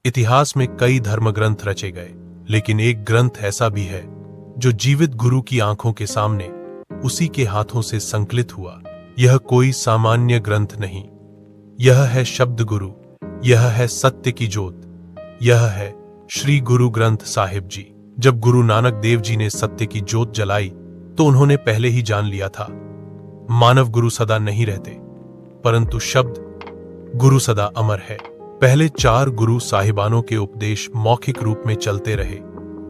इतिहास में कई धर्म ग्रंथ रचे गए, लेकिन एक ग्रंथ ऐसा भी है जो जीवित गुरु की आंखों के सामने उसी के हाथों से संकलित हुआ। यह कोई सामान्य ग्रंथ नहीं, यह है शब्द गुरु, यह है सत्य की जोत, यह है श्री गुरु ग्रंथ साहिब जी। जब गुरु नानक देव जी ने सत्य की जोत जलाई तो उन्होंने पहले ही जान लिया था, मानव गुरु सदा नहीं रहते, परंतु शब्द गुरु सदा अमर है। पहले 4 गुरु साहिबानों के उपदेश मौखिक रूप में चलते रहे,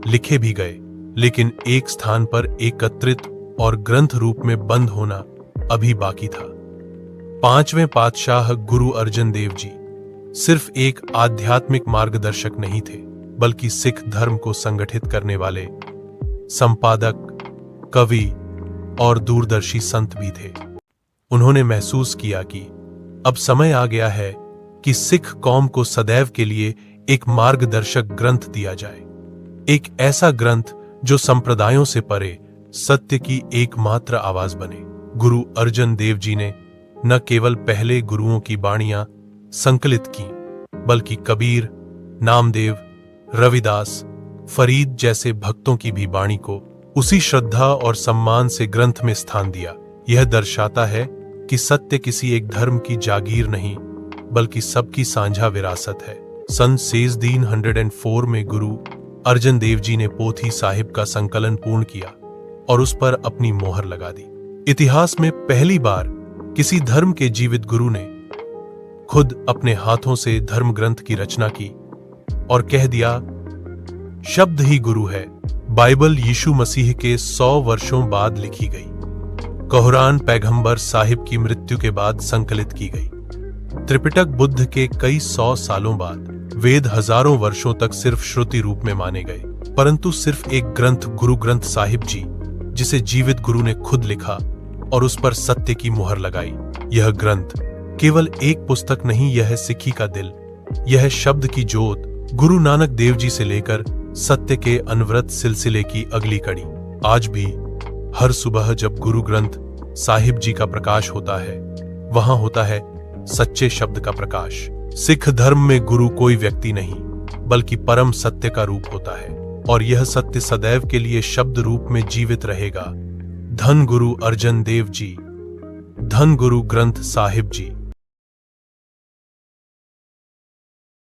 लिखे भी गए, लेकिन एक स्थान पर एकत्रित और ग्रंथ रूप में बंद होना अभी बाकी था। 5वें पातशाह गुरु अर्जन देव जी सिर्फ एक आध्यात्मिक मार्गदर्शक नहीं थे, बल्कि सिख धर्म को संगठित करने वाले संपादक, कवि और दूरदर्शी संत भी थे। उन्होंने महसूस किया कि अब समय आ गया है कि सिख कौम को सदैव के लिए एक मार्गदर्शक ग्रंथ दिया जाए, एक ऐसा ग्रंथ जो संप्रदायों से परे सत्य की एकमात्र आवाज बने। गुरु अर्जन देव जी ने न केवल पहले गुरुओं की बाणियां संकलित की, बल्कि कबीर, नामदेव, रविदास, फरीद जैसे भक्तों की भी बाणी को उसी श्रद्धा और सम्मान से ग्रंथ में स्थान दिया। यह दर्शाता है कि सत्य किसी एक धर्म की जागीर नहीं, बल्कि सबकी साझा विरासत है। सन 1604 में गुरु अर्जन देव जी ने पोथी साहिब का संकलन पूर्ण किया और उस पर अपनी मोहर लगा दी। इतिहास में पहली बार किसी धर्म के जीवित गुरु ने खुद अपने हाथों से धर्म ग्रंथ की रचना की और कह दिया, शब्द ही गुरु है। बाइबल यीशु मसीह के 100 वर्षों बाद लिखी गई, कुरान पैगंबर साहिब की मृत्यु के बाद संकलित की गई, त्रिपिटक बुद्ध के कई 100 सालों बाद, वेद हजारों वर्षों तक सिर्फ श्रुति रूप में माने गए, परंतु सिर्फ एक ग्रंथ गुरु ग्रंथ साहिब जी, जिसे जीवित गुरु ने खुद लिखा और उस पर सत्य की मुहर लगाई। यह ग्रंथ केवल एक पुस्तक नहीं, यह है सिक्खी का दिल, यह है शब्द की जोत, गुरु नानक देव जी से लेकर सत्य के अनवरत सिलसिले की अगली कड़ी। आज भी हर सुबह जब गुरु ग्रंथ साहिब जी का प्रकाश होता है, वहां होता है सच्चे शब्द का प्रकाश। सिख धर्म में गुरु कोई व्यक्ति नहीं, बल्कि परम सत्य का रूप होता है, और यह सत्य सदैव के लिए शब्द रूप में जीवित रहेगा। धन गुरु अर्जन देव जी, धन गुरु ग्रंथ साहिब जी।